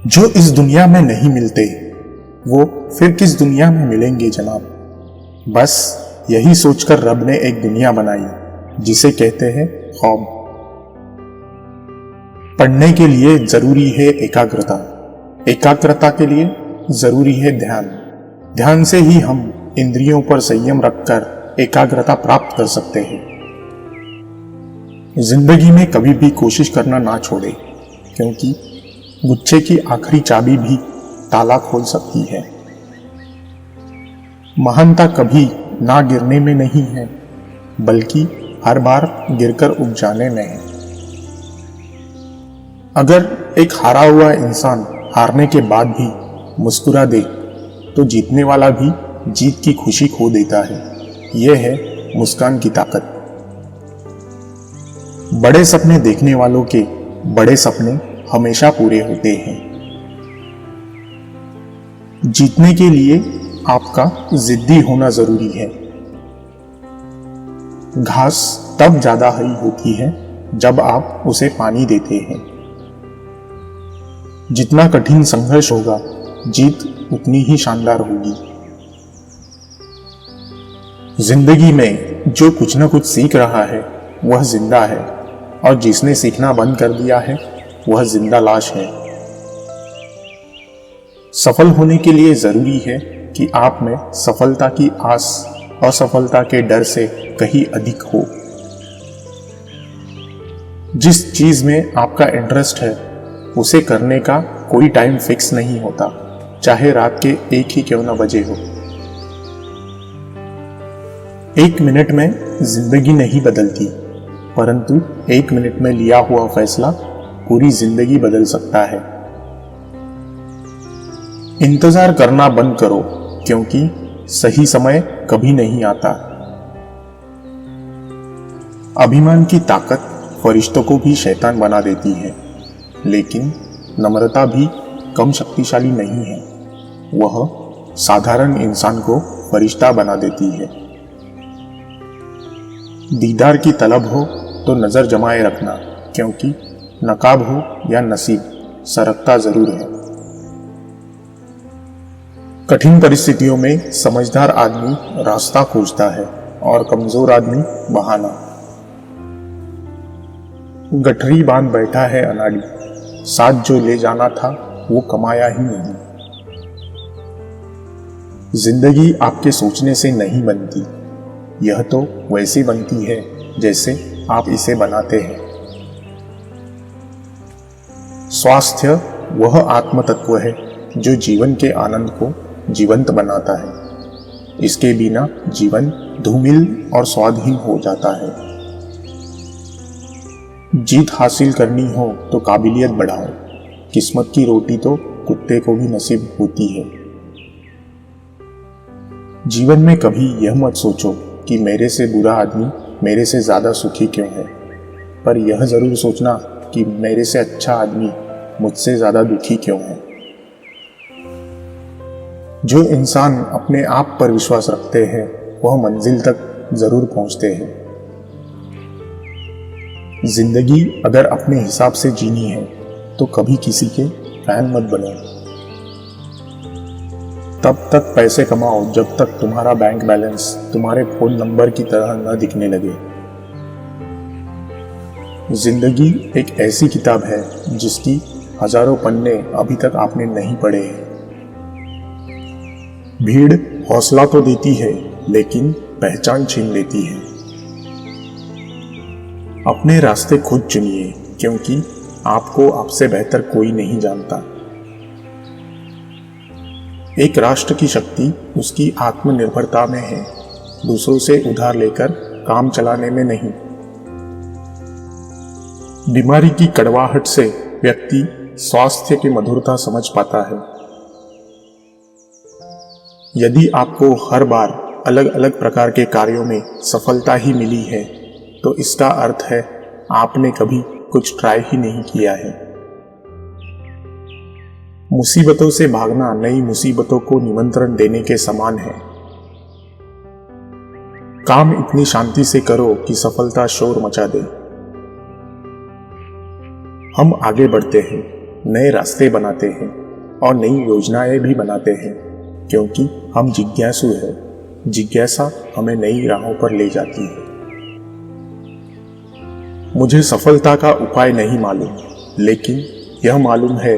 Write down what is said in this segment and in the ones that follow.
जो इस दुनिया में नहीं मिलते वो फिर किस दुनिया में मिलेंगे जनाब। बस यही सोचकर रब ने एक दुनिया बनाई जिसे कहते हैं ख्वाब। पढ़ने के लिए जरूरी है एकाग्रता, एकाग्रता के लिए जरूरी है ध्यान, ध्यान से ही हम इंद्रियों पर संयम रखकर एकाग्रता प्राप्त कर सकते हैं। जिंदगी में कभी भी कोशिश करना ना छोड़े, क्योंकि गुच्छे की आखिरी चाबी भी ताला खोल सकती है। महानता कभी ना गिरने में नहीं है, बल्कि हर बार गिरकर उठ जाने में है। अगर एक हारा हुआ इंसान हारने के बाद भी मुस्कुरा दे तो जीतने वाला भी जीत की खुशी खो देता है। यह है मुस्कान की ताकत। बड़े सपने देखने वालों के बड़े सपने हमेशा पूरे होते हैं। जीतने के लिए आपका जिद्दी होना जरूरी है। घास तब ज्यादा हरी होती है जब आप उसे पानी देते हैं। जितना कठिन संघर्ष होगा, जीत उतनी ही शानदार होगी। जिंदगी में जो कुछ ना कुछ सीख रहा है वह जिंदा है, और जिसने सीखना बंद कर दिया है वह जिंदा लाश है। सफल होने के लिए जरूरी है कि आप में सफलता की आस असफलता के डर से कहीं अधिक हो। जिस चीज में आपका इंटरेस्ट है उसे करने का कोई टाइम फिक्स नहीं होता, चाहे रात के 1 ही क्यों ना बजे हो। 1 मिनट में जिंदगी नहीं बदलती, परंतु 1 मिनट में लिया हुआ फैसला पूरी जिंदगी बदल सकता है। इंतजार करना बंद करो, क्योंकि सही समय कभी नहीं आता। अभिमान की ताकत फरिश्तों को भी शैतान बना देती है, लेकिन नम्रता भी कम शक्तिशाली नहीं है। वह साधारण इंसान को फरिश्ता बना देती है। दीदार की तलब हो तो नजर जमाए रखना, क्योंकि नकाब हो या नसीब, सरकता जरूर है। कठिन परिस्थितियों में समझदार आदमी रास्ता खोजता है और कमजोर आदमी बहाना। गठरी बांध बैठा है अनाड़ी, साथ जो ले जाना था वो कमाया ही नहीं। जिंदगी आपके सोचने से नहीं बनती, यह तो वैसी बनती है जैसे आप इसे बनाते हैं। स्वास्थ्य वह आत्म तत्व है जो जीवन के आनंद को जीवंत बनाता है। इसके बिना जीवन धूमिल और स्वादहीन हो जाता है। जीत हासिल करनी हो तो काबिलियत बढ़ाओ, किस्मत की रोटी तो कुत्ते को भी नसीब होती है। जीवन में कभी यह मत सोचो कि मेरे से बुरा आदमी मेरे से ज्यादा सुखी क्यों है, पर यह जरूर सोचना कि मेरे से अच्छा आदमी मुझसे ज्यादा दुखी क्यों है। जो इंसान अपने आप पर विश्वास रखते हैं वह मंजिल तक जरूर पहुंचते हैं। जिंदगी अगर अपने हिसाब से जीनी है तो कभी किसी के फैन मत बनो। तब तक पैसे कमाओ जब तक तुम्हारा बैंक बैलेंस तुम्हारे फोन नंबर की तरह न दिखने लगे। जिंदगी एक ऐसी किताब है जिसकी हजारों पन्ने अभी तक आपने नहीं पढ़े हैं। भीड़ हौसला तो देती है, लेकिन पहचान छीन लेती है। अपने रास्ते खुद चुनिए, क्योंकि आपको आपसे बेहतर कोई नहीं जानता। एक राष्ट्र की शक्ति उसकी आत्मनिर्भरता में है, दूसरों से उधार लेकर काम चलाने में नहीं। बीमारी की कड़वाहट से व्यक्ति स्वास्थ्य की मधुरता समझ पाता है। यदि आपको हर बार अलग अलग प्रकार के कार्यों में सफलता ही मिली है, तो इसका अर्थ है आपने कभी कुछ ट्राई ही नहीं किया है। मुसीबतों से भागना नई मुसीबतों को निमंत्रण देने के समान है। काम इतनी शांति से करो कि सफलता शोर मचा दे। हम आगे बढ़ते हैं, नए रास्ते बनाते हैं और नई योजनाएं भी बनाते हैं, क्योंकि हम जिज्ञासु हैं। जिज्ञासा हमें नई राहों पर ले जाती है। मुझे सफलता का उपाय नहीं मालूम, लेकिन यह मालूम है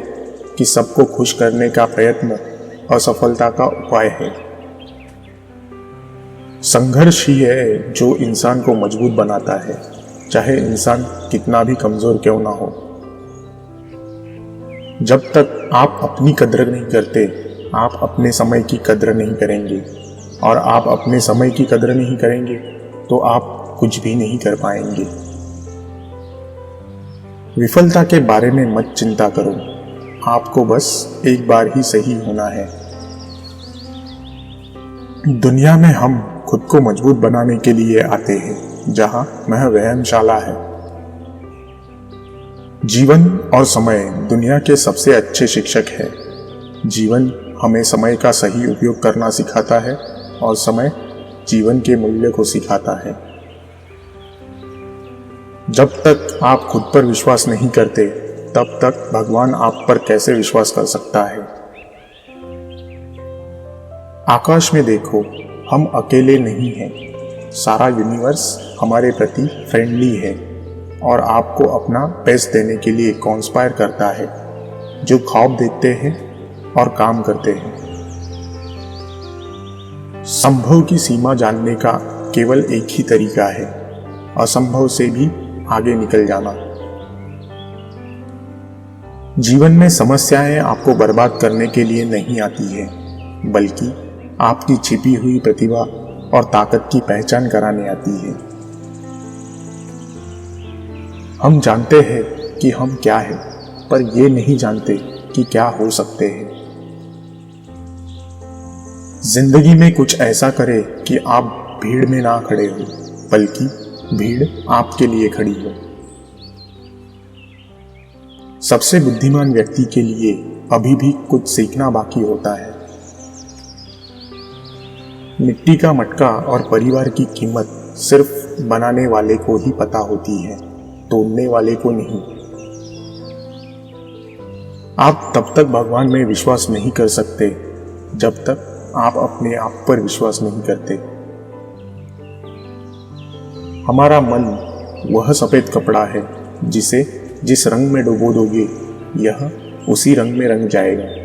कि सबको खुश करने का प्रयत्न असफलता का उपाय है। संघर्ष ही है जो इंसान को मजबूत बनाता है, चाहे इंसान कितना भी कमजोर क्यों ना हो। जब तक आप अपनी कद्र नहीं करते, आप अपने समय की कद्र नहीं करेंगे, और आप अपने समय की कद्र नहीं करेंगे तो आप कुछ भी नहीं कर पाएंगे। विफलता के बारे में मत चिंता करो, आपको बस एक बार ही सही होना है। दुनिया में हम खुद को मजबूत बनाने के लिए आते हैं, जहां वह व्यायामशाला है। जीवन और समय दुनिया के सबसे अच्छे शिक्षक है। जीवन हमें समय का सही उपयोग करना सिखाता है और समय जीवन के मूल्य को सिखाता है। जब तक आप खुद पर विश्वास नहीं करते, तब तक भगवान आप पर कैसे विश्वास कर सकता है। आकाश में देखो, हम अकेले नहीं हैं। सारा यूनिवर्स हमारे प्रति फ्रेंडली है और आपको अपना बेस्ट देने के लिए कॉन्स्पायर करता है, जो ख्वाब देखते हैं और काम करते हैं। संभव की सीमा जानने का केवल एक ही तरीका है, असंभव से भी आगे निकल जाना। जीवन में समस्याएं आपको बर्बाद करने के लिए नहीं आती है, बल्कि आपकी छिपी हुई प्रतिभा और ताकत की पहचान कराने आती है। हम जानते हैं कि हम क्या हैं, पर ये नहीं जानते कि क्या हो सकते हैं। जिंदगी में कुछ ऐसा करें कि आप भीड़ में ना खड़े हो, बल्कि भीड़ आपके लिए खड़ी हो। सबसे बुद्धिमान व्यक्ति के लिए अभी भी कुछ सीखना बाकी होता है। मिट्टी का मटका और परिवार की कीमत सिर्फ बनाने वाले को ही पता होती है, तोड़ने वाले को नहीं। आप तब तक भगवान में विश्वास नहीं कर सकते जब तक आप अपने आप पर विश्वास नहीं करते। हमारा मन वह सफेद कपड़ा है जिसे जिस रंग में डुबो दोगे, यह उसी रंग में रंग जाएगा।